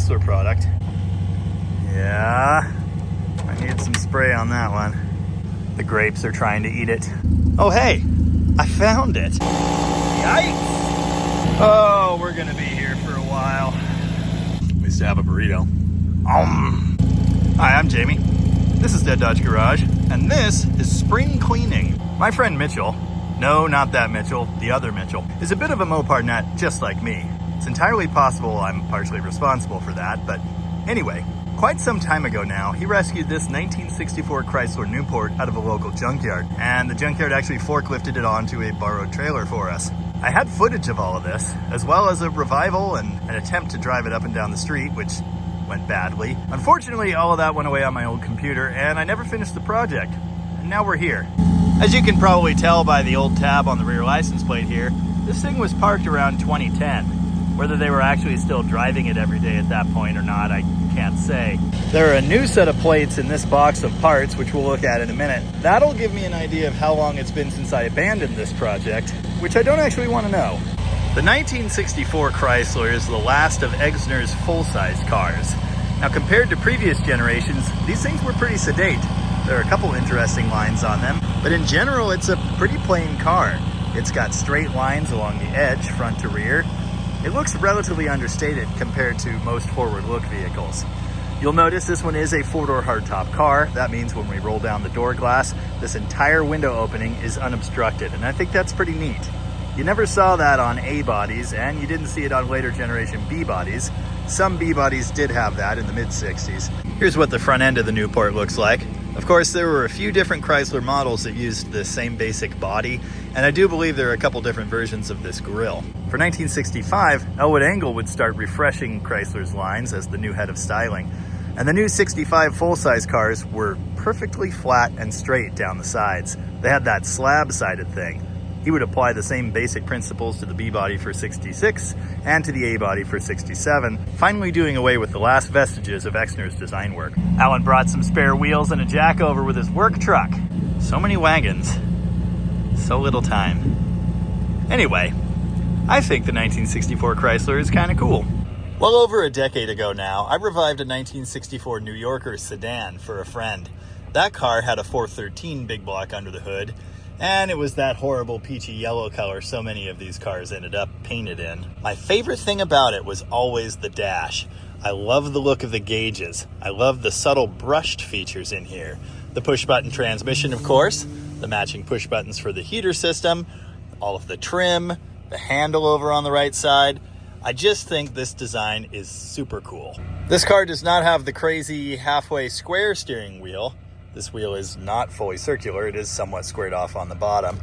Chrysler product. Yeah, I need some spray on that one. The grapes are trying to eat it. Oh, hey, I found it. Yikes. Oh, we're gonna be here for a while. At least I have a burrito. Hi, I'm Jamie. This is Dead Dodge Garage, and this is spring cleaning. My friend Mitchell, no, not that Mitchell, the other Mitchell, is a bit of a Mopar nut just like me. It's entirely possible I'm partially responsible for that, but anyway, quite some time ago now, he rescued this 1964 Chrysler Newport out of a local junkyard, and the junkyard actually forklifted it onto a borrowed trailer for us. I had footage of all of this, as well as a revival and an attempt to drive it up and down the street, which went badly. Unfortunately, all of that went away on my old computer, and I never finished the project. And now we're here. As you can probably tell by the old tab on the rear license plate here, this thing was parked around 2010. Whether they were actually still driving it every day at that point or not, I can't say. There are a new set of plates in this box of parts, which we'll look at in a minute. That'll give me an idea of how long it's been since I abandoned this project, which I don't actually want to know. The 1964 Chrysler is the last of Exner's full-size cars. Now, compared to previous generations, these things were pretty sedate. There are a couple interesting lines on them, but in general, it's a pretty plain car. It's got straight lines along the edge, front to rear. It looks relatively understated compared to most forward-look vehicles. You'll notice this one is a four-door hardtop car. That means when we roll down the door glass, this entire window opening is unobstructed, and I think that's pretty neat. You never saw that on A bodies, and you didn't see it on later generation B bodies. Some B bodies did have that in the mid-60s. Here's what the front end of the Newport looks like. Of course, there were a few different Chrysler models that used the same basic body, and I do believe there are a couple different versions of this grille. For 1965, Elwood Angle would start refreshing Chrysler's lines as the new head of styling, and the new 65 full-size cars were perfectly flat and straight down the sides. They had that slab-sided thing. He would apply the same basic principles to the B body for 66 and to the A body for 67, finally doing away with the last vestiges of Exner's design work. Allan brought some spare wheels and a jack over with his work truck. So many wagons, so little time. Anyway, I think the 1964 Chrysler is kind of cool. Well over a decade ago now, I revived a 1964 New Yorker sedan for a friend. That car had a 413 big block under the hood, and it was that horrible peachy yellow color so many of these cars ended up painted in. My favorite thing about it was always the dash. I love the look of the gauges. I love the subtle brushed features in here. The push-button transmission, of course, the matching push buttons for the heater system, all of the trim, the handle over on the right side. I just think this design is super cool. This car does not have the crazy halfway square steering wheel. This wheel is not fully circular. It is somewhat squared off on the bottom.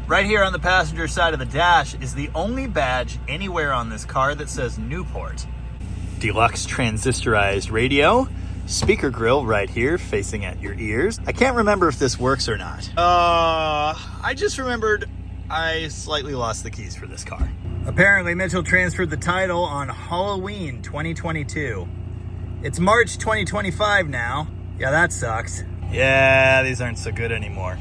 Right here on the passenger side of the dash is the only badge anywhere on this car that says Newport. Deluxe transistorized radio, speaker grill right here facing at your ears. I can't remember if this works or not. I just remembered I slightly lost the keys for this car. Apparently Mitchell transferred the title on Halloween 2022. It's March 2025 now. Yeah, that sucks. Yeah, these aren't so good anymore.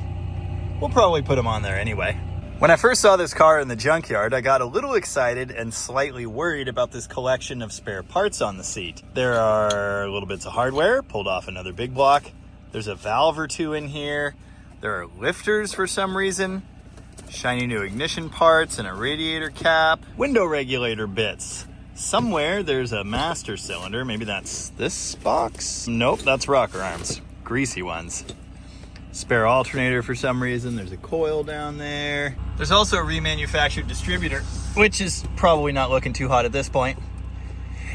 We'll probably put them on there anyway. When I first saw this car in the junkyard, I got a little excited and slightly worried about this collection of spare parts on the seat. There are little bits of hardware, pulled off another big block. There's a valve or two in here. There are lifters for some reason. Shiny new ignition parts and a radiator cap. Window regulator bits. Somewhere there's a master cylinder. Maybe that's this box? Nope, that's rocker arms. Greasy ones. Spare alternator for some reason. There's a coil down there. There's also a remanufactured distributor, which is probably not looking too hot at this point.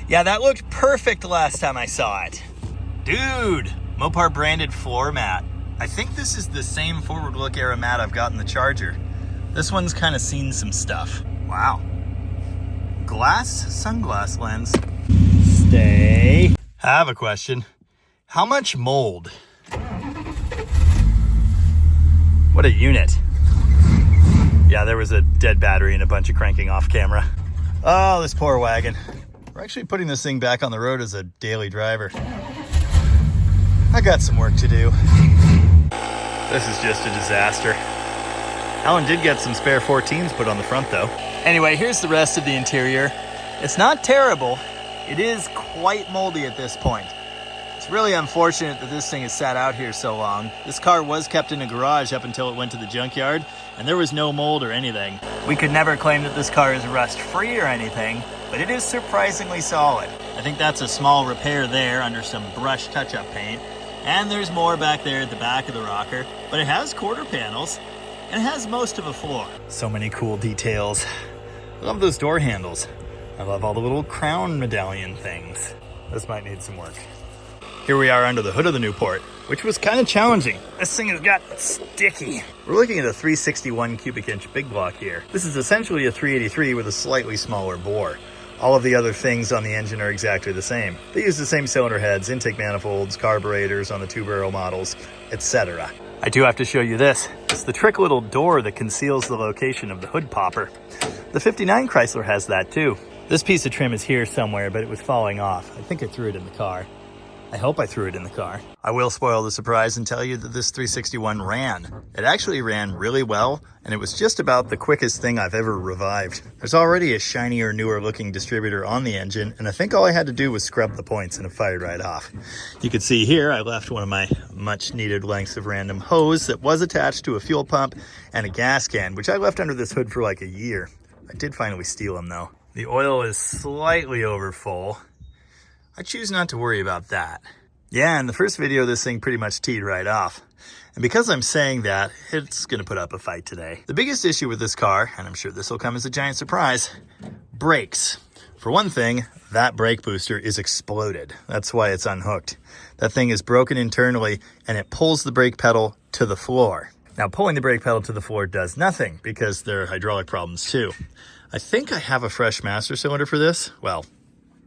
Yeah, that looked perfect last time I saw it. Dude, Mopar branded floor mat. I think this is the same forward look era mat I've got in the Charger. This one's kind of seen some stuff. Wow. Glass sunglass lens. Stay. I have a question. How much mold? What a unit. Yeah, there was a dead battery and a bunch of cranking off camera. Oh, this poor wagon. We're actually putting this thing back on the road as a daily driver. I got some work to do. This is just a disaster. Allan did get some spare 14s put on the front though. Anyway, here's the rest of the interior. It's not terrible, It is quite moldy at this point. It's really unfortunate that this thing has sat out here so long. This car was kept in a garage up until it went to the junkyard, and there was no mold or anything. We could never claim that this car is rust-free or anything, but it is surprisingly solid. I think that's a small repair there under some brush touch-up paint, and there's more back there at the back of the rocker, but it has quarter panels, and it has most of a floor. So many cool details. I love those door handles. I love all the little crown medallion things. This might need some work. Here we are under the hood of the Newport, which was kind of challenging. This thing has got sticky. We're looking at a 361 cubic inch big block here. This is essentially a 383 with a slightly smaller bore. All of the other things on the engine are exactly the same. They use the same cylinder heads, intake manifolds, carburetors on the 2-barrel models, etc. I do have to show you this. It's the trick little door that conceals the location of the hood popper. The 59 Chrysler has that too. This piece of trim is here somewhere, but it was falling off. I think I threw it in the car. I hope I threw it in the car. I will spoil the surprise and tell you that this 361 ran. It actually ran really well, and it was just about the quickest thing I've ever revived. There's already a shinier, newer looking distributor on the engine, and I think all I had to do was scrub the points and it fired right off. You can see here I left one of my much needed lengths of random hose that was attached to a fuel pump and a gas can, which I left under this hood for like a year. I did finally steal them though. The oil is slightly over full. I choose not to worry about that. Yeah, in the first video, this thing pretty much teed right off. And because I'm saying that, it's gonna put up a fight today. The biggest issue with this car, and I'm sure this will come as a giant surprise, brakes. For one thing, that brake booster is exploded. That's why it's unhooked. That thing is broken internally, and it pulls the brake pedal to the floor. Now, pulling the brake pedal to the floor does nothing, because there are hydraulic problems too. I think I have a fresh master cylinder for this. Well,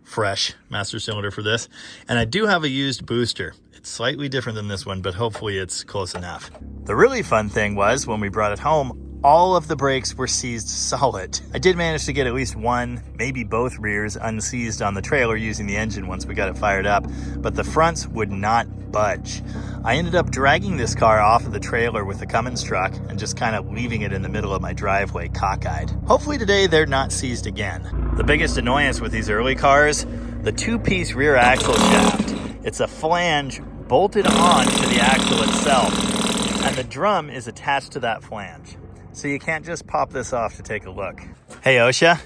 fresh master cylinder for this, and I do have a used booster. It's slightly different than this one, but hopefully it's close enough. The really fun thing was when we brought it home, all of the brakes were seized solid. I did manage to get at least one, maybe both rears unseized on the trailer using the engine once we got it fired up, but the fronts would not budge. I ended up dragging this car off of the trailer with the Cummins truck and just kind of leaving it in the middle of my driveway cockeyed. Hopefully today they're not seized again. The biggest annoyance with these early cars, the 2-piece rear axle shaft. It's a flange bolted on to the axle itself, and the drum is attached to that flange. So you can't just pop this off to take a look. Hey OSHA,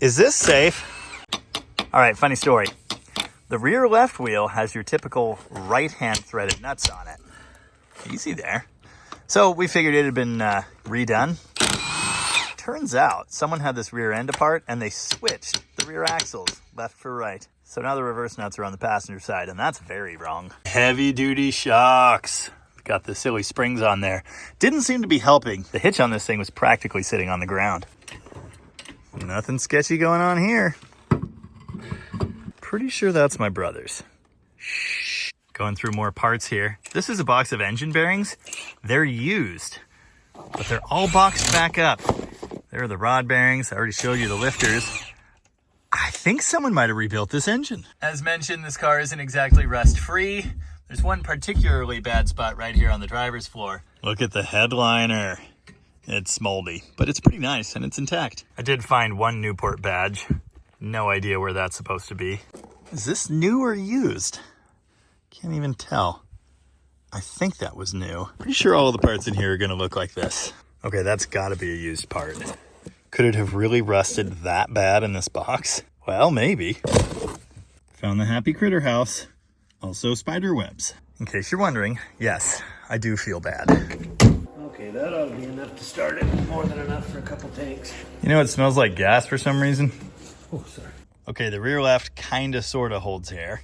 is this safe? All right, funny story. The rear left wheel has your typical right-hand threaded nuts on it. Easy there. So we figured it had been redone. Turns out someone had this rear end apart and they switched the rear axles left for right. So now the reverse nuts are on the passenger side, and that's very wrong. Heavy duty shocks. Got the silly springs on there. Didn't seem to be helping. The hitch on this thing was practically sitting on the ground. Nothing sketchy going on here. Pretty sure that's my brother's. Shh. Going through more parts here. This is a box of engine bearings. They're used, but they're all boxed back up. There are the rod bearings. I already showed you the lifters. I think someone might have rebuilt this engine. As mentioned, this car isn't exactly rust-free. There's one particularly bad spot right here on the driver's floor. Look at the headliner. It's moldy, but it's pretty nice and it's intact. I did find one Newport badge. No idea where that's supposed to be. Is this new or used? Can't even tell. I think that was new. Pretty sure all of the parts in here are gonna look like this. Okay, that's gotta be a used part. Could it have really rusted that bad in this box? Well, maybe. Found the happy critter house. Also spider webs. In case you're wondering, yes, I do feel bad. Okay, that ought to be enough to start it. More than enough for a couple tanks. You know, it smells like gas for some reason. Oh, sorry. Okay, the rear left kinda sorta holds air.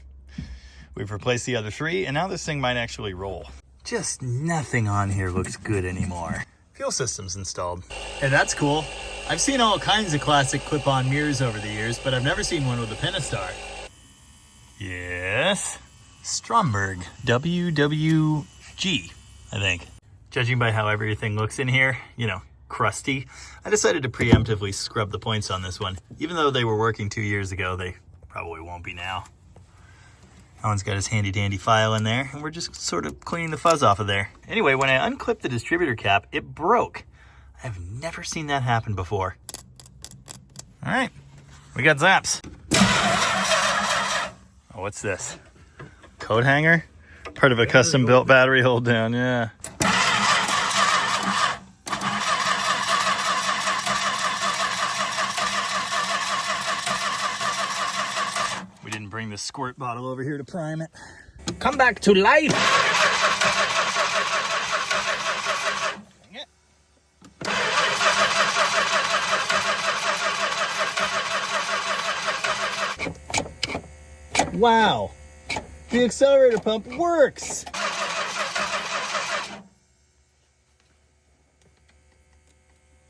We've replaced the other 3, and now this thing might actually roll. Just nothing on here looks good anymore. Fuel system's installed. Hey, that's cool. I've seen all kinds of classic clip-on mirrors over the years, but I've never seen one with a Pentastar. Yes, Stromberg, WWG, I think. Judging by how everything looks in here, you know, crusty, I decided to preemptively scrub the points on this one. Even though they were working 2 years ago, they probably won't be now. Allan's got his handy dandy file in there, and we're just sort of cleaning the fuzz off of there. Anyway, when I unclipped the distributor cap, it broke. I've never seen that happen before. All right, we got zaps. Oh, what's this? Coat hanger? Part of a custom built battery hold down, yeah. We didn't bring the squirt bottle over here to prime it. Come back to life! Wow, the accelerator pump works.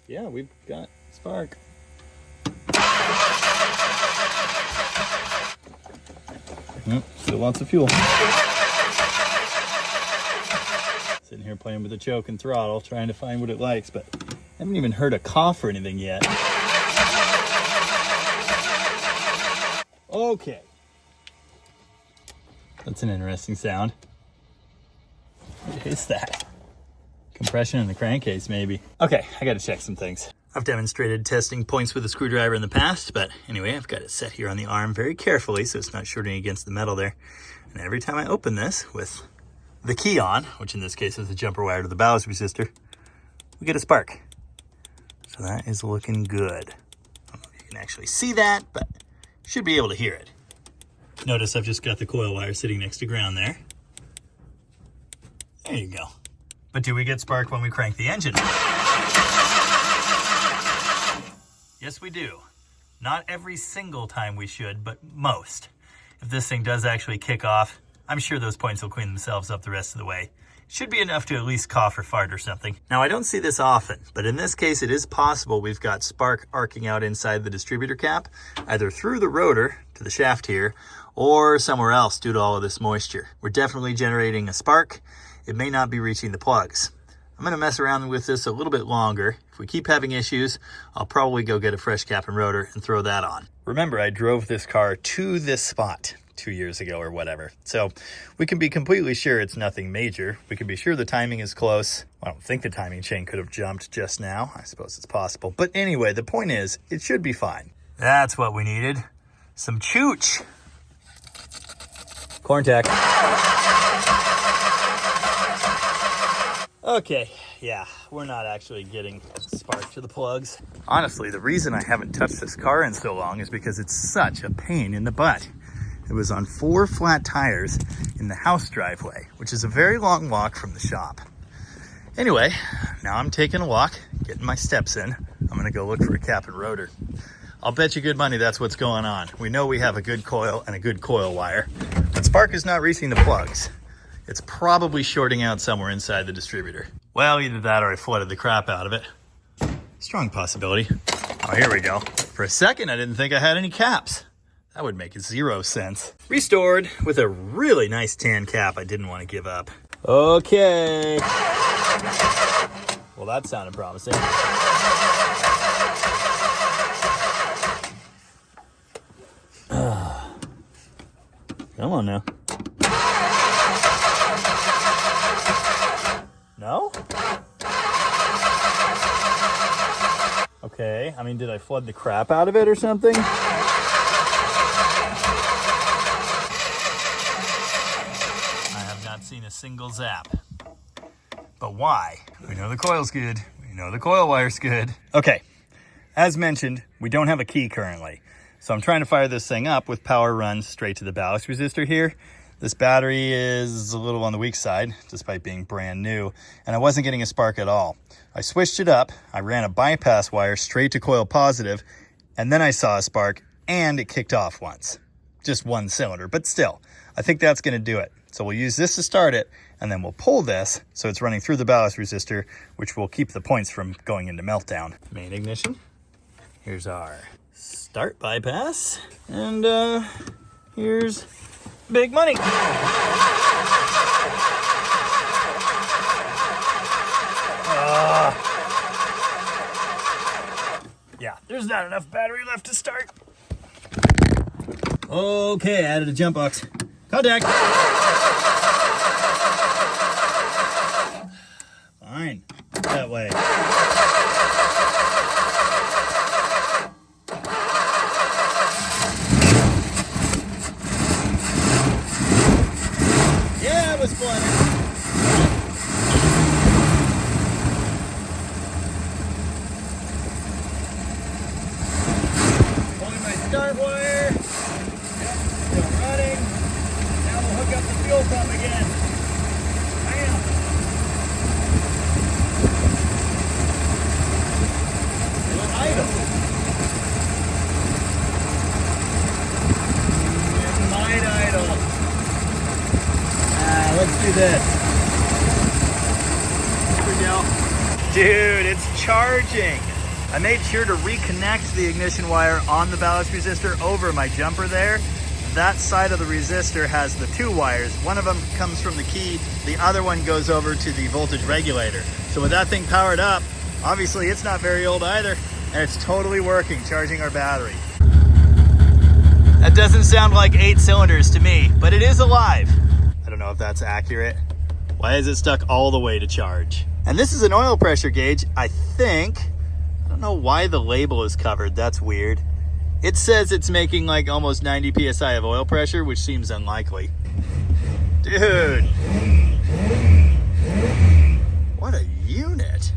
Yeah, we've got spark. Still lots of fuel. Sitting here playing with the choke and throttle, trying to find what it likes, but I haven't even heard a cough or anything yet. Okay. That's an interesting sound. What is that? Compression in the crankcase, maybe. Okay, I gotta check some things. I've demonstrated testing points with a screwdriver in the past, but anyway, I've got it set here on the arm very carefully so it's not shorting against the metal there. And every time I open this with the key on, which in this case is the jumper wire to the ballast resistor, we get a spark. So that is looking good. I don't know if you can actually see that, but you should be able to hear it. Notice I've just got the coil wire sitting next to ground there. There you go. But do we get spark when we crank the engine? Yes, we do. Not every single time we should, but most. If this thing does actually kick off, I'm sure those points will clean themselves up the rest of the way. Should be enough to at least cough or fart or something. Now, I don't see this often, but in this case, it is possible we've got spark arcing out inside the distributor cap, either through the rotor to the shaft here, or somewhere else due to all of this moisture. We're definitely generating a spark. It may not be reaching the plugs. I'm gonna mess around with this a little bit longer. If we keep having issues, I'll probably go get a fresh cap and rotor and throw that on. Remember, I drove this car to this spot 2 years ago or whatever. So we can be completely sure it's nothing major. We can be sure the timing is close. I don't think the timing chain could have jumped just now. I suppose it's possible. But anyway, the point is, it should be fine. That's what we needed. Some chooch. Corn tack. Okay, yeah, we're not actually getting spark to the plugs. Honestly, the reason I haven't touched this car in so long is because it's such a pain in the butt. It was on 4 flat tires in the house driveway, which is a very long walk from the shop. Anyway, now I'm taking a walk, getting my steps in. I'm gonna go look for a cap and rotor. I'll bet you good money that's what's going on. We know we have a good coil and a good coil wire, but spark is not reaching the plugs. It's probably shorting out somewhere inside the distributor. Well, either that or I flooded the crap out of it. Strong possibility. Oh, here we go. For a second, I didn't think I had any caps. That would make 0 sense. Restored with a really nice tan cap I didn't want to give up. Okay. Well, that sounded promising. Come on now. No? Okay, I mean, did I flood the crap out of it or something? I have not seen a single zap. But why? We know the coil's good. We know the coil wire's good. Okay, as mentioned, we don't have a key currently. So I'm trying to fire this thing up with power run straight to the ballast resistor here. This battery is a little on the weak side, despite being brand new, and I wasn't getting a spark at all. I switched it up, I ran a bypass wire straight to coil positive, and then I saw a spark, and it kicked off once. Just one cylinder, but still, I think that's gonna do it. So we'll use this to start it, and then we'll pull this so it's running through the ballast resistor, which will keep the points from going into meltdown. Main ignition. Here's our start bypass, and here's big money. Yeah, there's not enough battery left to start. Okay, added a jump box. Contact. Fine, that way. flutter. Pulling my start wire. Yep, still running. Now we'll hook up the fuel pump again. Bam. Still idle. It might idle. Let's do this. Here we go. Dude, it's charging. I made sure to reconnect the ignition wire on the ballast resistor over my jumper there. That side of the resistor has the two wires. One of them comes from the key, the other one goes over to the voltage regulator. So with that thing powered up, obviously it's not very old either, and it's totally working, charging our battery. That doesn't sound like 8 cylinders to me, but it is alive. I don't know if that's accurate. Why is it stuck all the way to charge? And this is an oil pressure gauge, I think. I don't know why the label is covered. That's weird. It says it's making like almost 90 psi of oil pressure, which seems unlikely. Dude. What a unit.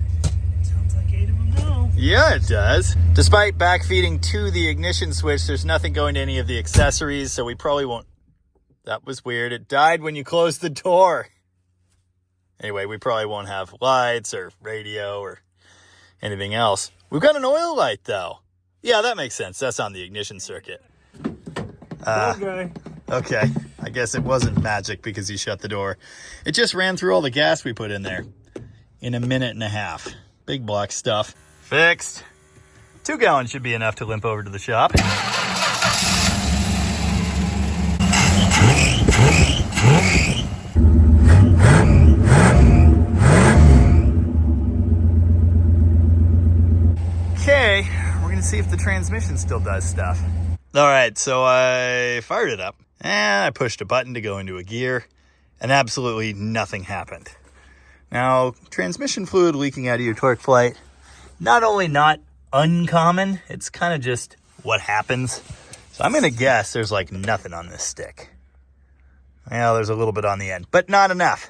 Sounds like 8 of them now. Yeah, it does. Despite backfeeding to the ignition switch, there's nothing going to any of the accessories, so we probably won't. That was weird. It died when you closed the door. Anyway, we probably won't have lights or radio or anything else. We've got an oil light, though. Yeah, that makes sense. That's on the ignition circuit. Okay. Okay. I guess it wasn't magic because you shut the door. It just ran through all the gas we put in there in a minute and a half. Big block stuff. Fixed. 2 gallons should be enough to limp over to the shop. Okay, we're gonna see if the transmission still does stuff. All right, so I fired it up and I pushed a button to go into a gear and absolutely nothing happened. Now, transmission fluid leaking out of your torque flight, not only not uncommon, it's kind of just what happens. So I'm gonna guess there's like nothing on this stick. Well, there's a little bit on the end, but not enough.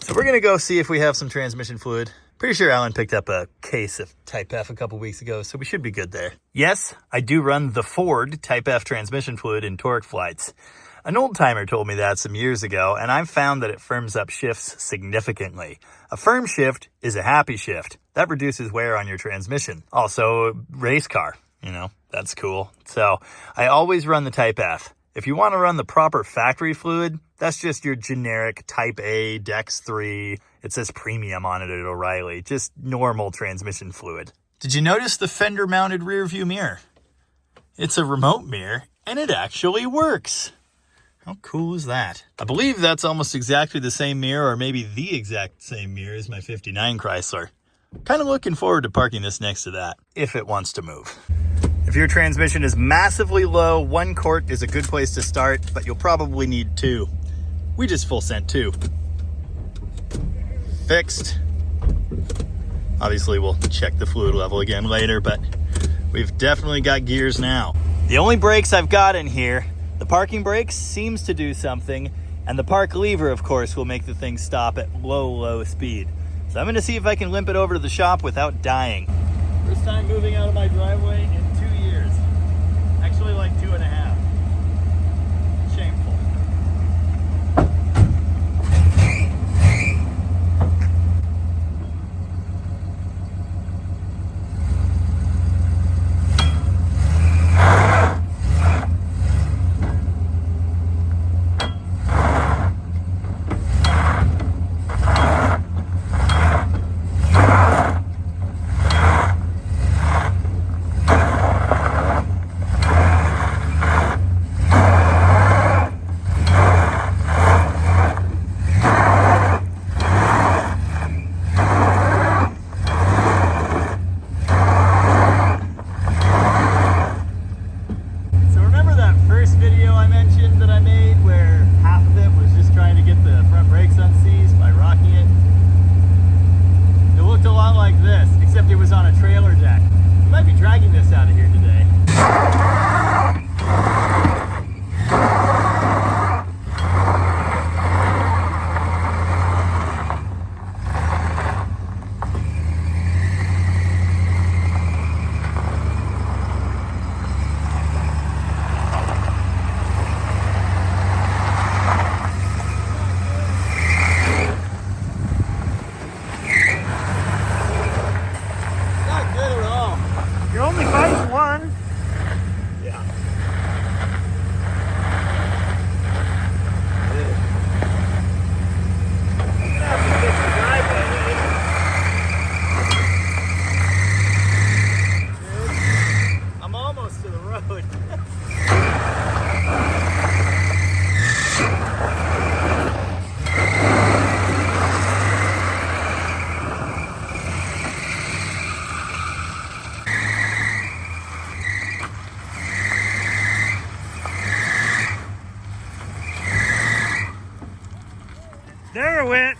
So we're gonna go see if we have some transmission fluid. Pretty sure Allan picked up a case of Type F a couple weeks ago, so we should be good there. Yes, I do run the Ford Type F transmission fluid in torque flights. An old timer told me that some years ago, and I've found that it firms up shifts significantly. A firm shift is a happy shift. That reduces wear on your transmission. Also, race car, that's cool. So I always run the Type F. If you want to run the proper factory fluid, that's just your generic Type A, Dex 3. It says premium on it at O'Reilly. Just normal transmission fluid. Did you notice the fender-mounted rear view mirror? It's a remote mirror, and it actually works. How cool is that? I believe that's almost exactly the same mirror, or maybe the exact same mirror as my 59 Chrysler. Kind of looking forward to parking this next to that, if it wants to move. If your transmission is massively low, 1 quart is a good place to start, but you'll probably need 2. We just full sent 2. Fixed. Obviously, we'll check the fluid level again later, but we've definitely got gears now. The only brakes I've got in here, the parking brake seems to do something, and the park lever, of course, will make the thing stop at low speed. So I'm going to see if I can limp it over to the shop without dying. First time moving out of my driveway in 2 years. Actually, like 2.5. Shameful. There it went.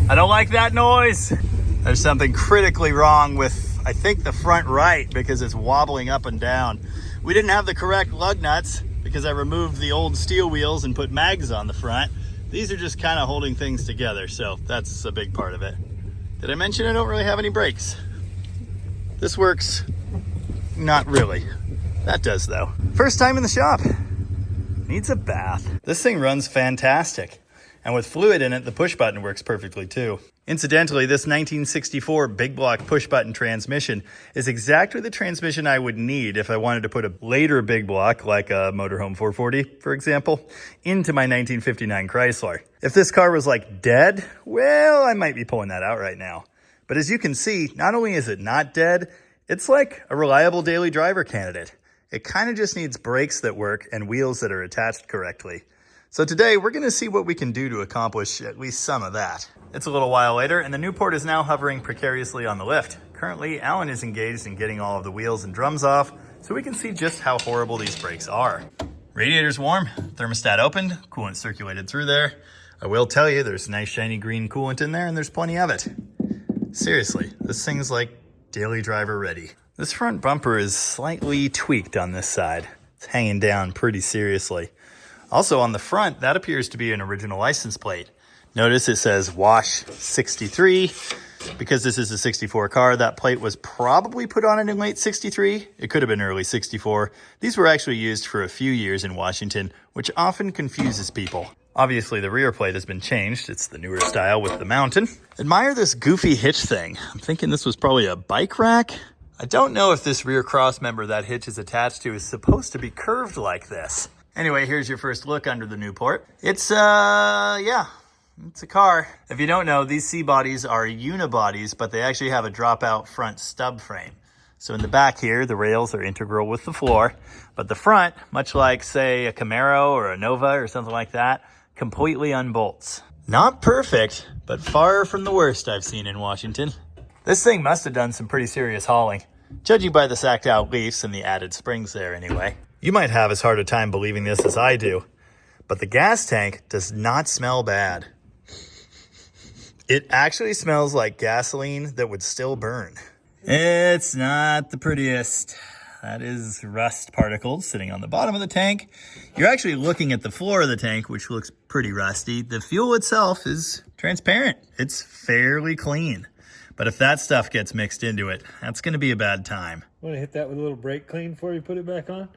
I don't like that noise. There's something critically wrong with, I think, the front right because it's wobbling up and down. We didn't have the correct lug nuts because I removed the old steel wheels and put mags on the front. These are just kind of holding things together, so that's a big part of it. Did I mention I don't really have any brakes? This works. Not really. That does though. First time in the shop. Needs a bath. This thing runs fantastic. And with fluid in it, the push button works perfectly too. Incidentally, this 1964 big block push button transmission is exactly the transmission I would need if I wanted to put a later big block, like a motorhome 440, for example, into my 1959 Chrysler. If this car was like dead, well, I might be pulling that out right now. But as you can see, not only is it not dead, it's like a reliable daily driver candidate. It kind of just needs brakes that work and wheels that are attached correctly. So today we're going to see what we can do to accomplish at least some of that. It's a little while later and the Newport is now hovering precariously on the lift. Currently, Allan is engaged in getting all of the wheels and drums off so we can see just how horrible these brakes are. Radiator's warm, thermostat opened, coolant circulated through there. I will tell you there's nice shiny green coolant in there and there's plenty of it. Seriously, this thing's like daily driver ready. This front bumper is slightly tweaked on this side. It's hanging down pretty seriously. Also on the front, that appears to be an original license plate. Notice it says Wash 63. Because this is a 64 car, that plate was probably put on it in late 63. It could have been early 64. These were actually used for a few years in Washington, which often confuses people. Obviously the rear plate has been changed. It's the newer style with the mountain. Admire this goofy hitch thing. I'm thinking this was probably a bike rack. I don't know if this rear cross member that hitch is attached to is supposed to be curved like this. Anyway, here's your first look under the Newport. It's a car. If you don't know, these C-bodies are unibodies, but they actually have a drop-out front stub frame. So in the back here, the rails are integral with the floor, but the front, much like, say, a Camaro or a Nova or something like that, completely unbolts. Not perfect, but far from the worst I've seen in Washington. This thing must have done some pretty serious hauling, judging by the sacked-out leafs and the added springs there anyway. You might have as hard a time believing this as I do, but the gas tank does not smell bad. It actually smells like gasoline that would still burn. It's not the prettiest. That is rust particles sitting on the bottom of the tank. You're actually looking at the floor of the tank, which looks pretty rusty. The fuel itself is transparent. It's fairly clean. But if that stuff gets mixed into it, that's going to be a bad time. Want to hit that with a little brake clean before you put it back on?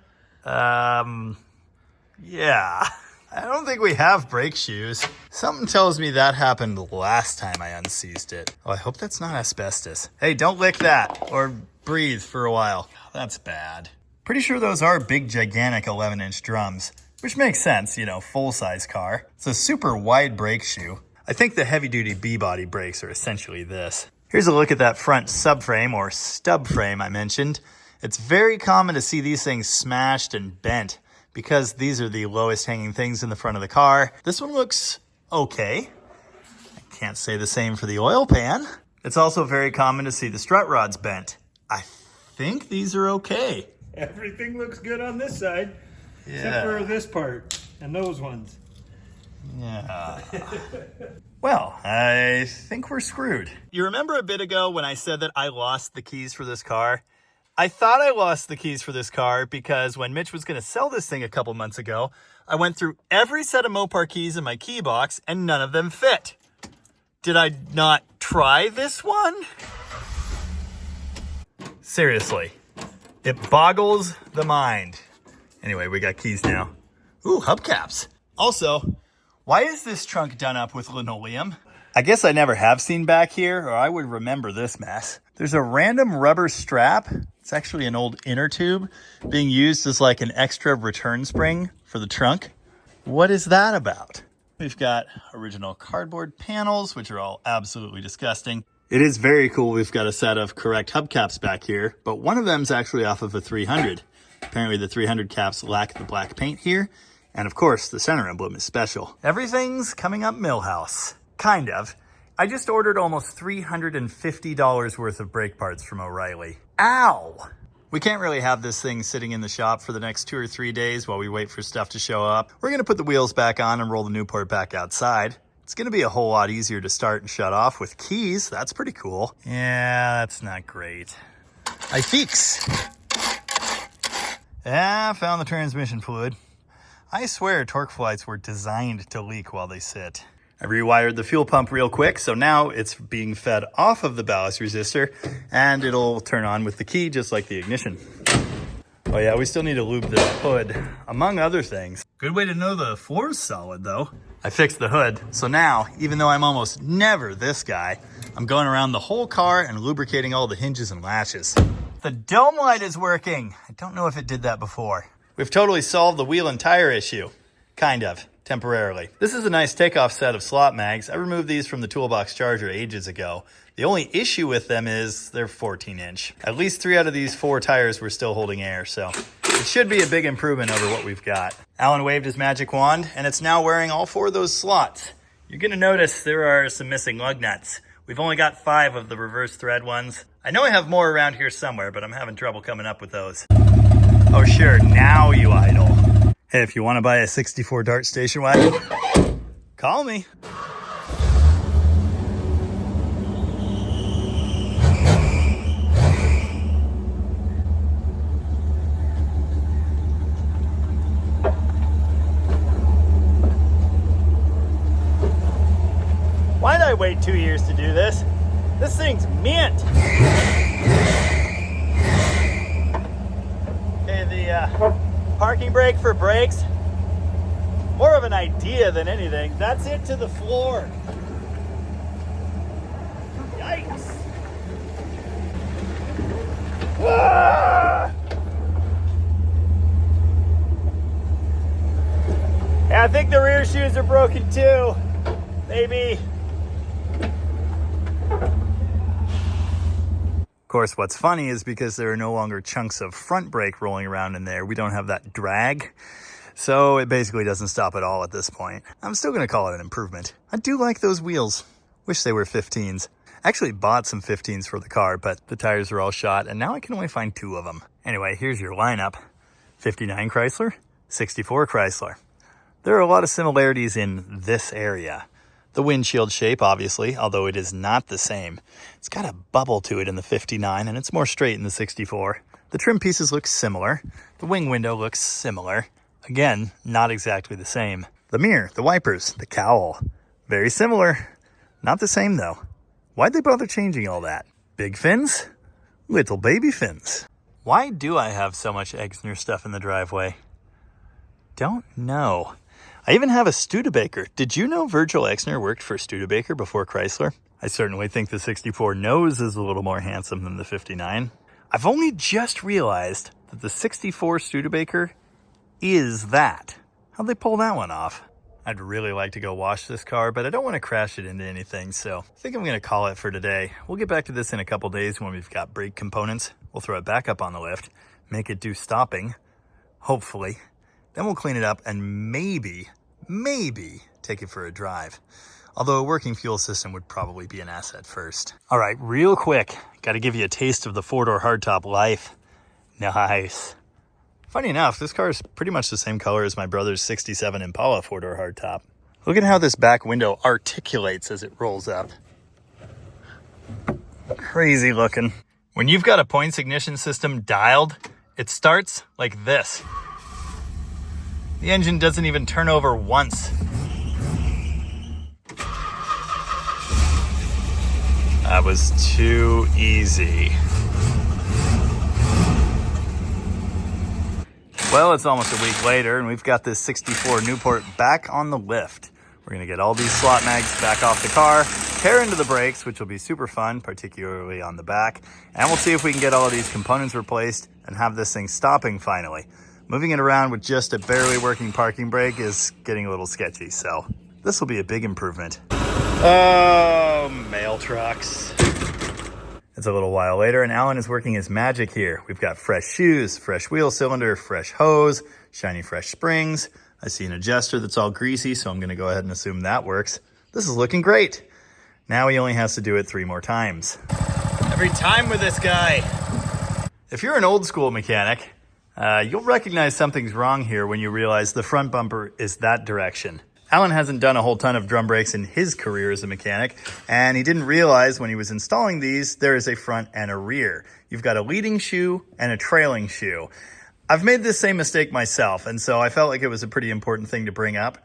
Yeah. I don't think we have brake shoes. Something tells me that happened the last time I unseized it. Oh, I hope that's not asbestos. Hey, don't lick that or breathe for a while. That's bad. Pretty sure those are big, gigantic 11-inch drums, which makes sense, you know, full-size car. It's a super wide brake shoe. I think the heavy-duty B-body brakes are essentially this. Here's a look at that front subframe or stub frame I mentioned. It's very common to see these things smashed and bent because these are the lowest hanging things in the front of the car. This one looks okay. I can't say the same for the oil pan. It's also very common to see the strut rods bent. I think these are okay. Everything looks good on this side, except for this part and those ones. Yeah. Well, I think we're screwed. You remember a bit ago when I said that I lost the keys for this car? I thought I lost the keys for this car because when Mitch was going to sell this thing a couple months ago, I went through every set of Mopar keys in my key box and none of them fit. Did I not try this one? Seriously, it boggles the mind. Anyway, we got keys now. Ooh, hubcaps. Also, why is this trunk done up with linoleum? I guess I never have seen back here, or I would remember this mess. There's a random rubber strap. It's actually an old inner tube being used as like an extra return spring for the trunk. What is that about? We've got original cardboard panels, which are all absolutely disgusting. It is very cool we've got a set of correct hubcaps back here, but one of them's actually off of a 300. Apparently the 300 caps lack the black paint here. And of course, the center emblem is special. Everything's coming up Millhouse. Kind of. I just ordered almost $350 worth of brake parts from O'Reilly. Ow! We can't really have this thing sitting in the shop for the next 2 or 3 days while we wait for stuff to show up. We're gonna put the wheels back on and roll the Newport back outside. It's gonna be a whole lot easier to start and shut off with keys. That's pretty cool. Yeah, that's not great. I fix. Yeah, found the transmission fluid. I swear torque flights were designed to leak while they sit. I rewired the fuel pump real quick, so now it's being fed off of the ballast resistor, and it'll turn on with the key just like the ignition. Oh yeah, we still need to lube the hood, among other things. Good way to know the floor's solid though. I fixed the hood, so now, even though I'm almost never this guy, I'm going around the whole car and lubricating all the hinges and latches. The dome light is working. I don't know if it did that before. We've totally solved the wheel and tire issue. Kind of, temporarily. This is a nice takeoff set of slot mags. I removed these from the toolbox charger ages ago. The only issue with them is they're 14-inch. At least 3 out of these 4 tires were still holding air, so it should be a big improvement over what we've got. Allan waved his magic wand, and it's now wearing all 4 of those slots. You're gonna notice there are some missing lug nuts. We've only got 5 of the reverse thread ones. I know I have more around here somewhere, but I'm having trouble coming up with those. Oh sure, now you idle. Hey, if you want to buy a 64 Dart station wagon, call me. Why did I wait 2 years to do this? This thing's mint. Okay, the parking brake for brakes, more of an idea than anything. That's it to the floor. Yikes. Ah! Yeah, I think the rear shoes are broken too. Maybe. Of course, what's funny is because there are no longer chunks of front brake rolling around in there, we don't have that drag. So it basically doesn't stop at all at this point. I'm still going to call it an improvement. I do like those wheels. Wish they were 15s. Actually bought some 15s for the car, but the tires are all shot, and now I can only find 2 of them. Anyway, here's your lineup. 59 Chrysler, 64 Chrysler. There are a lot of similarities in this area. The windshield shape, obviously, although it is not the same. It's got a bubble to it in the 59, and it's more straight in the 64. The trim pieces look similar. The wing window looks similar. Again, not exactly the same. The mirror, the wipers, the cowl. Very similar. Not the same, though. Why'd they bother changing all that? Big fins? Little baby fins. Why do I have so much Exner stuff in the driveway? Don't know. I even have a Studebaker. Did you know Virgil Exner worked for Studebaker before Chrysler? I certainly think the 64 nose is a little more handsome than the 59. I've only just realized that the 64 Studebaker is that. How'd they pull that one off? I'd really like to go wash this car, but I don't want to crash it into anything, so I think I'm going to call it for today. We'll get back to this in a couple days when we've got brake components. We'll throw it back up on the lift, make it do stopping, hopefully. Then we'll clean it up and maybe take it for a drive. Although a working fuel system would probably be an asset first. All right, real quick, got to give you a taste of the 4-door hardtop life. Nice. Funny enough, this car is pretty much the same color as my brother's 67 Impala 4-door hardtop. Look at how this back window articulates as it rolls up. Crazy looking. When you've got a points ignition system dialed, it starts like this. The engine doesn't even turn over once. That was too easy. Well, it's almost a week later, and we've got this 64 Newport back on the lift. We're going to get all these slot mags back off the car, tear into the brakes, which will be super fun, particularly on the back, and we'll see if we can get all of these components replaced and have this thing stopping finally. Moving it around with just a barely working parking brake is getting a little sketchy, so this will be a big improvement. Oh, mail trucks. It's a little while later and Allan is working his magic here. We've got fresh shoes, fresh wheel cylinder, fresh hose, shiny fresh springs. I see an adjuster that's all greasy, so I'm gonna go ahead and assume that works. This is looking great. Now he only has to do it 3 more times. Every time with this guy. If you're an old school mechanic, you'll recognize something's wrong here when you realize the front bumper is that direction. Allan hasn't done a whole ton of drum brakes in his career as a mechanic, and he didn't realize when he was installing these, there is a front and a rear. You've got a leading shoe and a trailing shoe. I've made this same mistake myself, and so I felt like it was a pretty important thing to bring up.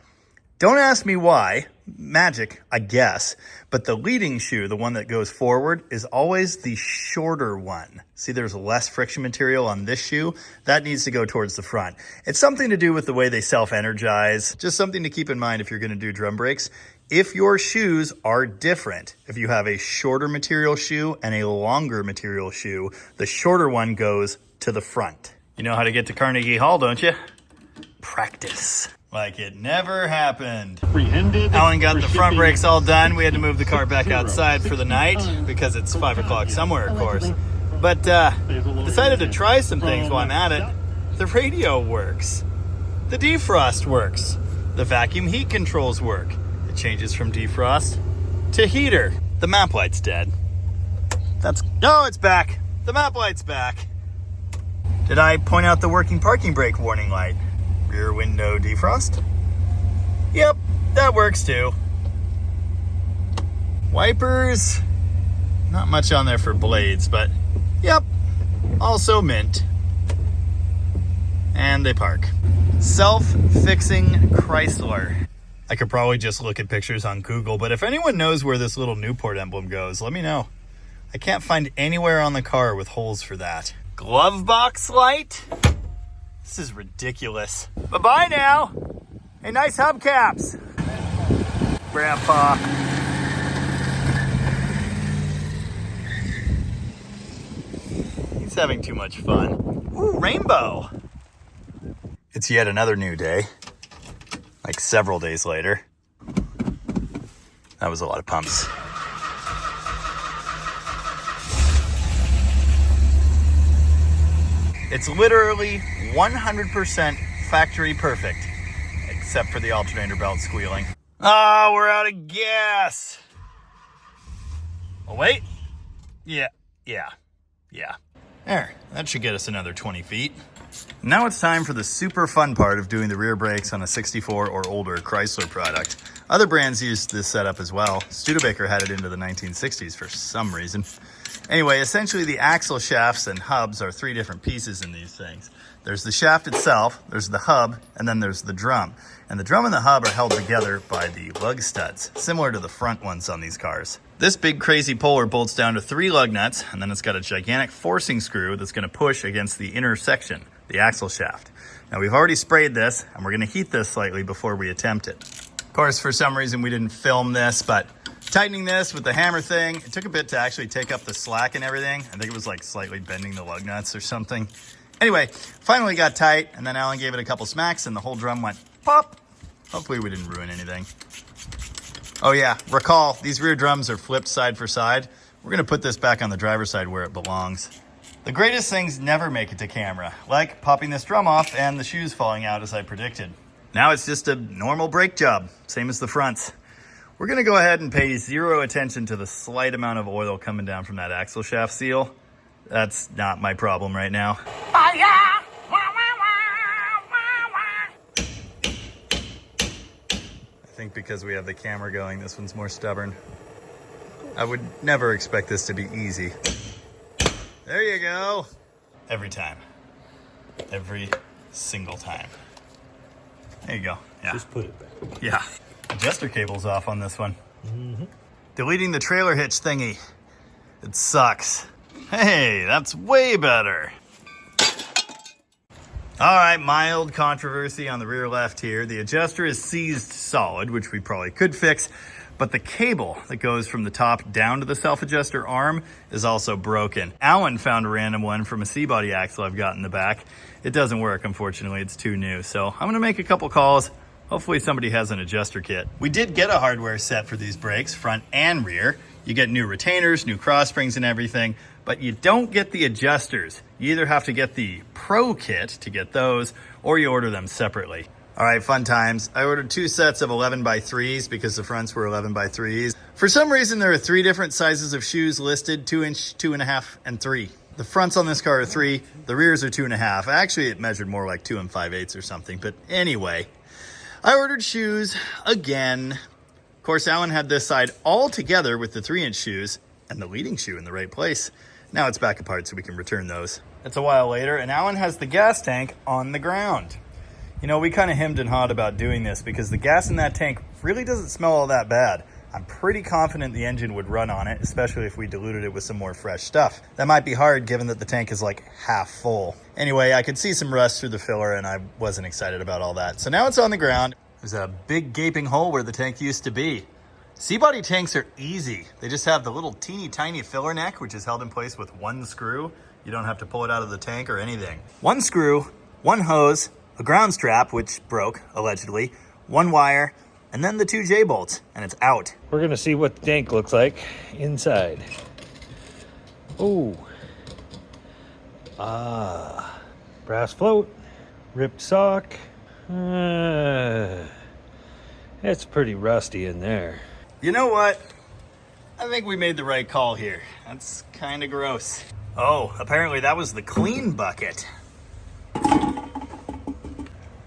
Don't ask me why. Magic, I guess. But the leading shoe, the one that goes forward, is always the shorter one. See, there's less friction material on this shoe. That needs to go towards the front. It's something to do with the way they self-energize. Just something to keep in mind if you're going to do drum brakes. If your shoes are different, if you have a shorter material shoe and a longer material shoe, the shorter one goes to the front. You know how to get to Carnegie Hall, don't you? Practice. Like it never happened. Allan got the front brakes all done. We had to move the car back outside for the night because it's 5 o'clock somewhere, of course. But decided to try some things while I'm at it. The radio works. The defrost works. The vacuum heat controls work. It changes from defrost to heater. The map light's dead. No, it's back. The map light's back. Did I point out the working parking brake warning light? Rear window defrost? Yep, that works too. Wipers, not much on there for blades, but yep, also mint. And they park. Self-fixing Chrysler. I could probably just look at pictures on Google, but if anyone knows where this little Newport emblem goes, let me know. I can't find anywhere on the car with holes for that. Glove box light? This is ridiculous. Bye-bye now. Hey, nice hubcaps. Grandpa. He's having too much fun. Ooh, rainbow. It's yet another new day. Like several days later. That was a lot of pumps. It's literally 100% factory perfect, except for the alternator belt squealing. Oh, we're out of gas. Oh, wait. Yeah. There, that should get us another 20 feet. Now it's time for the super fun part of doing the rear brakes on a 64 or older Chrysler product. Other brands use this setup as well. Studebaker had it into the 1960s for some reason. Anyway, essentially the axle shafts and hubs are 3 different pieces in these things. There's the shaft itself, there's the hub, and then there's the drum. And the drum and the hub are held together by the lug studs, similar to the front ones on these cars. This big crazy puller bolts down to 3 lug nuts, and then it's got a gigantic forcing screw that's going to push against the inner section, the axle shaft. Now we've already sprayed this, and we're going to heat this slightly before we attempt it. Of course, for some reason we didn't film this, but tightening this with the hammer thing, it took a bit to actually take up the slack and everything. I think it was like slightly bending the lug nuts or something. Anyway, finally got tight, and then Allan gave it a couple smacks and the whole drum went pop. Hopefully we didn't ruin anything. Oh yeah, recall, these rear drums are flipped side for side. We're gonna put this back on the driver's side where it belongs. The greatest things never make it to camera, like popping this drum off and the shoes falling out as I predicted. Now it's just a normal brake job, same as the fronts. We're gonna go ahead and pay 0 attention to the slight amount of oil coming down from that axle shaft seal. That's not my problem right now. I think because we have the camera going, this one's more stubborn. I would never expect this to be easy. There you go. Every time. Every single time. There you go. Yeah. Just put it back. Yeah. Adjuster cable's off on this one. Deleting the trailer hitch thingy. It sucks. Hey, that's way better. All right, mild controversy on the rear left here. The adjuster is seized solid, which we probably could fix, but the cable that goes from the top down to the self-adjuster arm is also broken. Allan found a random one from a C-body axle I've got in the back. It doesn't work, unfortunately. It's too new. So I'm gonna make a couple calls, Hopefully somebody has an adjuster kit. We did get a hardware set for these brakes, front and rear. You get new retainers, new cross springs and everything, but you don't get the adjusters. You either have to get the Pro kit to get those, or you order them separately. All right, fun times. I ordered 2 sets of 11x3s because the fronts were 11x3s. For some reason, there are 3 different sizes of shoes listed, 2-inch, 2.5, and 3. The fronts on this car are 3, the rears are 2.5. Actually, it measured more like 2 5/8 or something, but anyway. I ordered shoes again. Of course, Allan had this side all together with the 3-inch shoes and the leading shoe in the right place. Now it's back apart so we can return those. It's a while later, and Allan has the gas tank on the ground. You know, we kind of hemmed and hawed about doing this because the gas in that tank really doesn't smell all that bad. I'm pretty confident the engine would run on it, especially if we diluted it with some more fresh stuff. That might be hard given that the tank is like half full. Anyway, I could see some rust through the filler and I wasn't excited about all that. So now it's on the ground. There's a big gaping hole where the tank used to be. C-body tanks are easy. They just have the little teeny tiny filler neck, which is held in place with 1 screw. You don't have to pull it out of the tank or anything. 1 screw, 1 hose, a ground strap, which broke, allegedly, 1 wire, and then the 2 J-bolts, and it's out. We're gonna see what the tank looks like inside. Oh. Ah. Brass float. Ripped sock. It's pretty rusty in there. You know what? I think we made the right call here. That's kind of gross. Oh, apparently that was the clean bucket.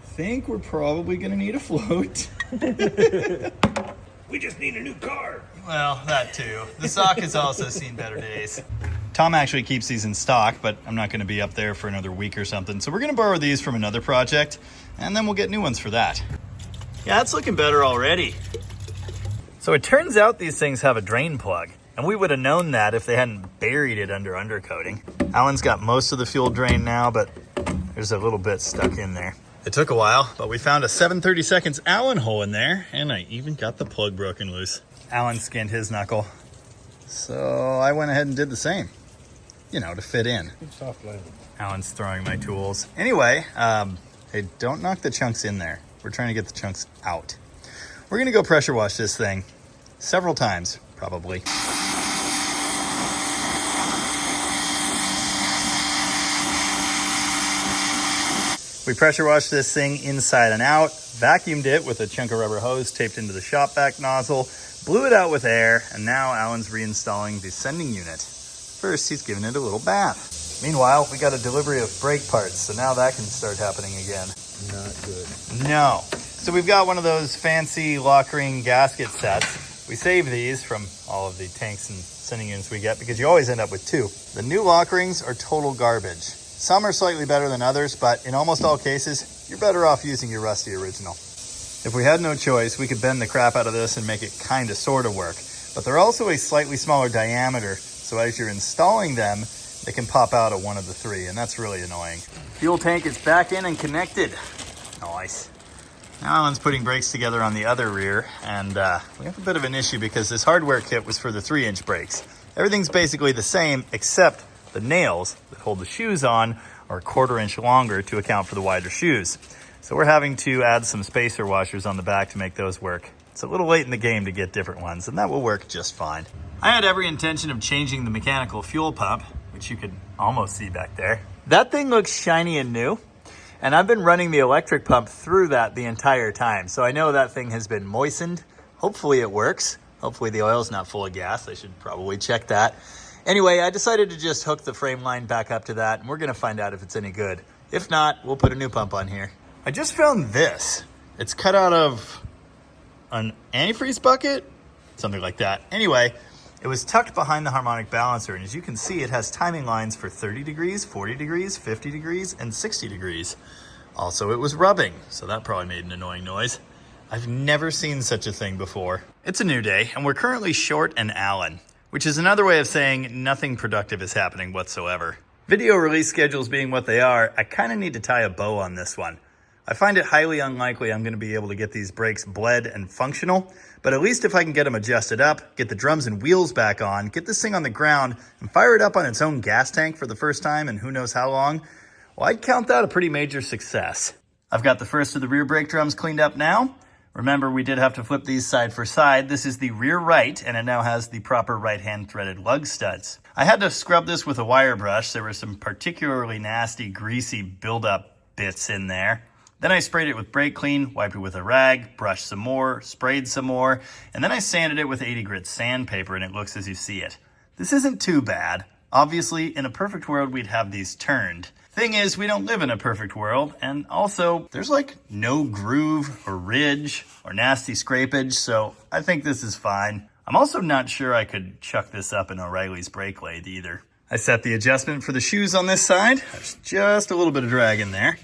Think we're probably gonna need a float. We just need a new car. Well, that too. The sock has also seen better days. Tom actually keeps these in stock, but I'm not gonna be up there for another week or something. So we're gonna borrow these from another project, and then we'll get new ones for that. Yeah, it's looking better already. So it turns out these things have a drain plug, and we would have known that if they hadn't buried it under undercoating. Allan's got most of the fuel drain now, but there's a little bit stuck in there. It took a while, but we found a 7/32 Allan hole in there, and I even got the plug broken loose. Allan skinned his knuckle, so I went ahead and did the same, you know, to fit in. Soft landing. Allan's throwing my tools. Anyway, hey, don't knock the chunks in there. We're trying to get the chunks out. We're gonna go pressure wash this thing several times, probably. We pressure washed this thing inside and out, vacuumed it with a chunk of rubber hose taped into the shop vac nozzle, blew it out with air, and now Allan's reinstalling the sending unit. First, he's giving it a little bath. Meanwhile, we got a delivery of brake parts, so now that can start happening again. Not good. No. So we've got one of those fancy lock ring gasket sets. We save these from all of the tanks and sending units we get because you always end up with 2. The new lock rings are total garbage. Some are slightly better than others, but in almost all cases, you're better off using your rusty original. If we had no choice, we could bend the crap out of this and make it kind of sort of work. But they're also a slightly smaller diameter, so as you're installing them, they can pop out at one of the 3, and that's really annoying. Fuel tank is back in and connected. Nice. Now Allan's putting brakes together on the other rear, and we have a bit of an issue because this hardware kit was for the 3-inch brakes. Everything's basically the same, except the nails that hold the shoes on are 1/4 inch longer to account for the wider shoes. So we're having to add some spacer washers on the back to make those work. It's a little late in the game to get different ones, and that will work just fine. I had every intention of changing the mechanical fuel pump, which you could almost see back there. That thing looks shiny and new, and I've been running the electric pump through that the entire time. So I know that thing has been moistened. Hopefully it works. Hopefully the oil's not full of gas. I should probably check that. Anyway, I decided to just hook the frame line back up to that, and we're gonna find out if it's any good. If not, we'll put a new pump on here. I just found this. It's cut out of an antifreeze bucket, something like that. Anyway, it was tucked behind the harmonic balancer, and as you can see, it has timing lines for 30 degrees, 40 degrees, 50 degrees, and 60 degrees. Also, it was rubbing, so that probably made an annoying noise. I've never seen such a thing before. It's a new day, and we're currently short an Allan, which is another way of saying nothing productive is happening whatsoever. Video release schedules being what they are, I kind of need to tie a bow on this one. I find it highly unlikely I'm going to be able to get these brakes bled and functional, but at least if I can get them adjusted up, get the drums and wheels back on, get this thing on the ground, and fire it up on its own gas tank for the first time in who knows how long, well, I'd count that a pretty major success. I've got the first of the rear brake drums cleaned up now. Remember, we did have to flip these side for side. This is the rear right, and it now has the proper right-hand threaded lug studs. I had to scrub this with a wire brush. There were some particularly nasty, greasy buildup bits in there. Then I sprayed it with brake clean, wiped it with a rag, brushed some more, sprayed some more, and then I sanded it with 80 grit sandpaper, and it looks as you see it. This isn't too bad. Obviously, in a perfect world, we'd have these turned. Thing is, we don't live in a perfect world, and also, there's like no groove or ridge or nasty scrapage, so I think this is fine. I'm also not sure I could chuck this up in O'Reilly's brake lathe either. I set the adjustment for the shoes on this side. There's just a little bit of drag in there.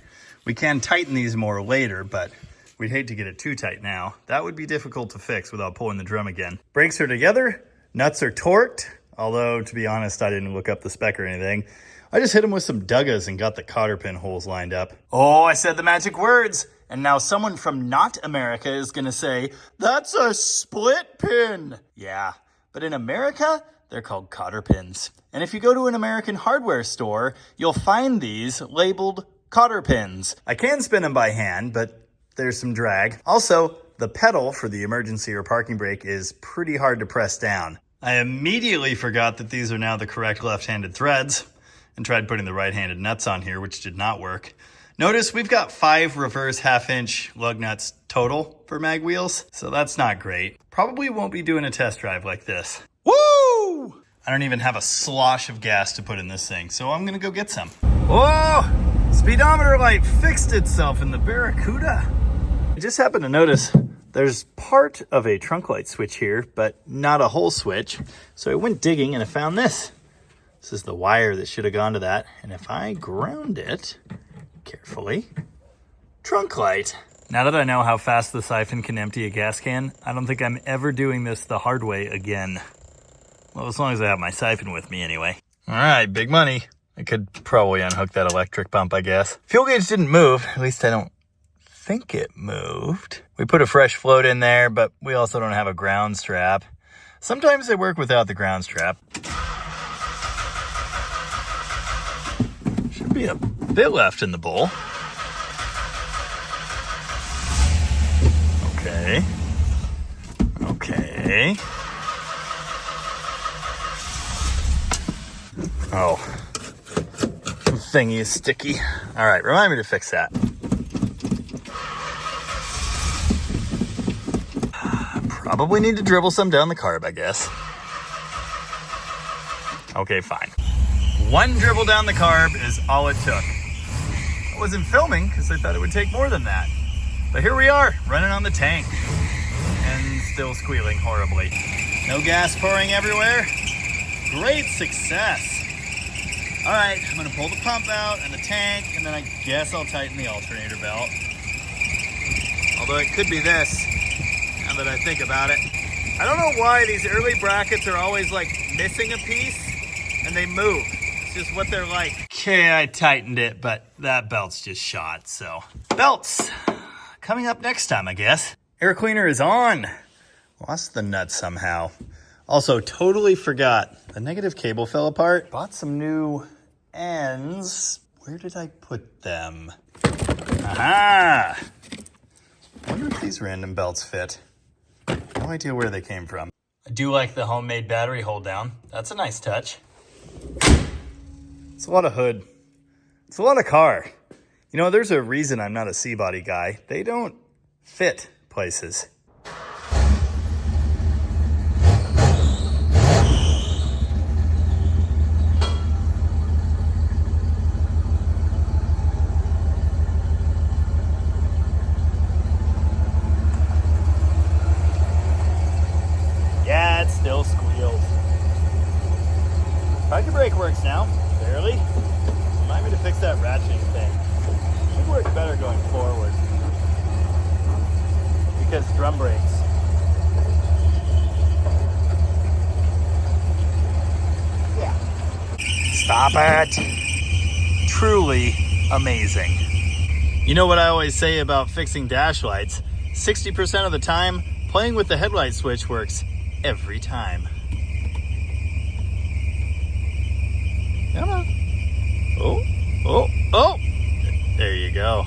We can tighten these more later, but we'd hate to get it too tight now. That would be difficult to fix without pulling the drum again. Brakes are together, nuts are torqued, although to be honest, I didn't look up the spec or anything. I just hit them with some Duggas and got the cotter pin holes lined up. Oh, I said the magic words, and now someone from not America is gonna say, that's a split pin. Yeah, but in America, they're called cotter pins. And if you go to an American hardware store, you'll find these labeled cotter pins. I can spin them by hand, but there's some drag. Also, the pedal for the emergency or parking brake is pretty hard to press down. I immediately forgot that these are now the correct left-handed threads and tried putting the right-handed nuts on here, which did not work. Notice we've got 5 reverse half-inch lug nuts total for mag wheels, so that's not great. Probably won't be doing a test drive like this. Woo! I don't even have a slosh of gas to put in this thing, so I'm gonna go get some. Whoa! Speedometer light fixed itself in the Barracuda. I just happened to notice there's part of a trunk light switch here, but not a whole switch. So I went digging and I found this. This is the wire that should have gone to that. And if I ground it carefully, trunk light. Now that I know how fast the siphon can empty a gas can, I don't think I'm ever doing this the hard way again. Well, as long as I have my siphon with me anyway. All right, big money. I could probably unhook that electric pump, I guess. Fuel gauge didn't move. At least I don't think it moved. We put a fresh float in there, but we also don't have a ground strap. Sometimes they work without the ground strap. Should be a bit left in the bowl. Okay. Okay. Oh. Thingy is sticky. All right, remind me to fix that. Probably need to dribble some down the carb, I guess. Okay, fine. 1 dribble down the carb is all it took. I wasn't filming because I thought it would take more than that. But here we are, running on the tank. And still squealing horribly. No gas pouring everywhere. Great success. All right, I'm gonna pull the pump out and the tank, and then I guess I'll tighten the alternator belt. Although it could be this, now that I think about it. I don't know why these early brackets are always like missing a piece and they move. It's just what they're like. Okay, I tightened it, but that belt's just shot, so. Belts, coming up next time, I guess. Air cleaner is on. Lost the nut somehow. Also, totally forgot. The negative cable fell apart. Bought some new ends. Where did I put them? Aha! Wonder if these random belts fit. No idea where they came from. I do like the homemade battery hold down. That's a nice touch. It's a lot of hood. It's a lot of car. You know, there's a reason I'm not a C-body guy. They don't fit places. Still squeals. Pocket brake works now, barely. Remind me to fix that ratcheting thing. Should work better going forward. Because drum brakes. Yeah. Stop it. Truly amazing. You know what I always say about fixing dash lights? 60% of the time, playing with the headlight switch works every time. Come on. Oh. There you go.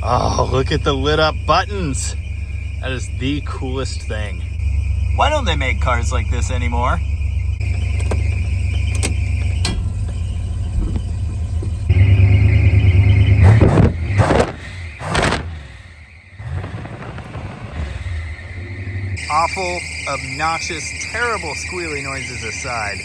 Oh, look at the lit up buttons. That is the coolest thing. Why don't they make cars like this anymore? Awful, obnoxious, terrible squealy noises aside,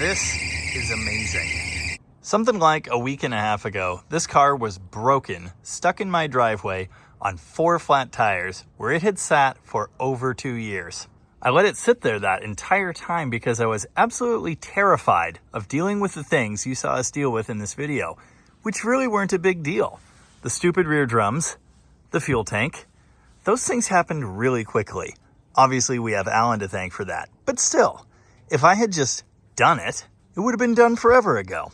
this is amazing. Something like a week and a half ago, this car was broken, stuck in my driveway on 4 flat tires where it had sat for over 2 years. I let it sit there that entire time because I was absolutely terrified of dealing with the things you saw us deal with in this video, which really weren't a big deal. The stupid rear drums, the fuel tank, those things happened really quickly. Obviously, we have Allan to thank for that. But still, if I had just done it, it would have been done forever ago.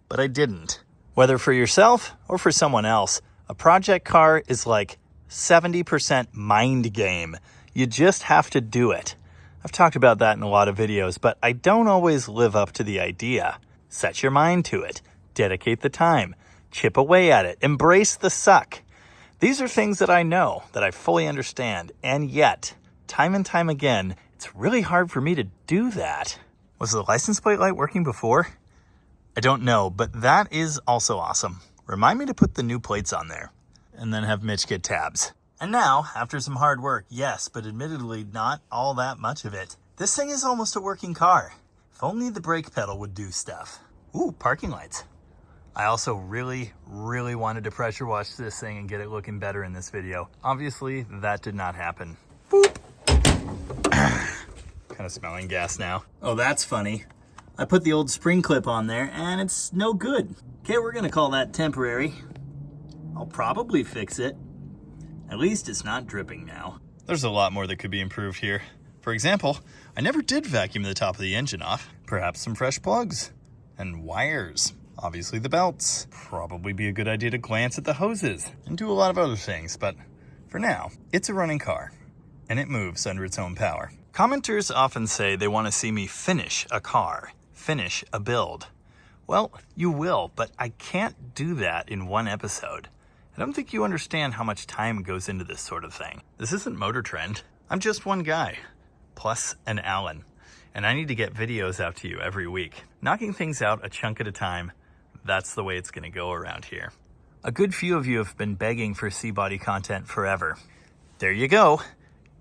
But I didn't. Whether for yourself or for someone else, a project car is like 70% mind game. You just have to do it. I've talked about that in a lot of videos, but I don't always live up to the idea. Set your mind to it. Dedicate the time. Chip away at it. Embrace the suck. These are things that I know, that I fully understand, and yet, time and time again, it's really hard for me to do that. Was the license plate light working before? I don't know, but that is also awesome. Remind me to put the new plates on there and then have Mitch get tabs. And now, after some hard work, yes, but admittedly not all that much of it, this thing is almost a working car. If only the brake pedal would do stuff. Ooh, parking lights. I also really wanted to pressure wash this thing and get it looking better in this video. Obviously, that did not happen. Boop. Kind of smelling gas now. Oh, that's funny. I put the old spring clip on there and it's no good. Okay, we're gonna call that temporary. I'll probably fix it. At least it's not dripping now. There's a lot more that could be improved here. For example, I never did vacuum the top of the engine off. Perhaps some fresh plugs and wires. Obviously the belts. Probably be a good idea to glance at the hoses and do a lot of other things, but for now, it's a running car and it moves under its own power. Commenters often say they want to see me finish a car, finish a build. Well, you will, but I can't do that in one episode. I don't think you understand how much time goes into this sort of thing. This isn't Motor Trend. I'm just one guy, plus an Allan, and I need to get videos out to you every week. Knocking things out a chunk at a time, that's the way it's gonna go around here. A good few of you have been begging for C-body content forever. There you go.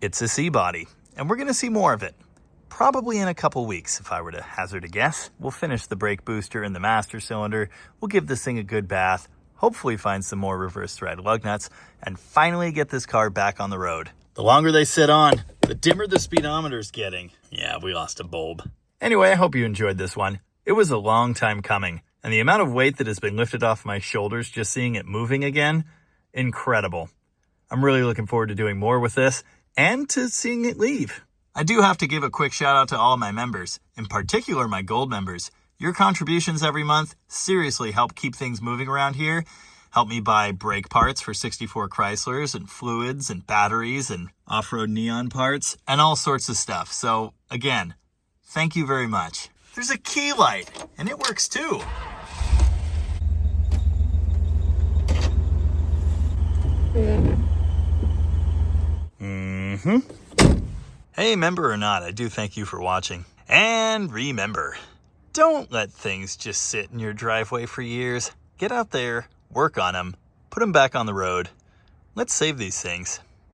It's a C-body, and we're gonna see more of it. Probably in a couple weeks, if I were to hazard a guess. We'll finish the brake booster and the master cylinder. We'll give this thing a good bath, hopefully find some more reverse thread lug nuts, and finally get this car back on the road. The longer they sit on, the dimmer the speedometer's getting. Yeah, we lost a bulb. Anyway, I hope you enjoyed this one. It was a long time coming, and the amount of weight that has been lifted off my shoulders just seeing it moving again, incredible. I'm really looking forward to doing more with this, and to seeing it leave. I do have to give a quick shout out to all my members, in particular my gold members. Your contributions every month seriously help keep things moving around here. Help me buy brake parts for 64 Chryslers and fluids and batteries and off-road neon parts and all sorts of stuff. So again, thank you very much. There's a key light and it works too. Hey, member or not, I do thank you for watching. And remember, don't let things just sit in your driveway for years. Get out there, work on them, put them back on the road. Let's save these things.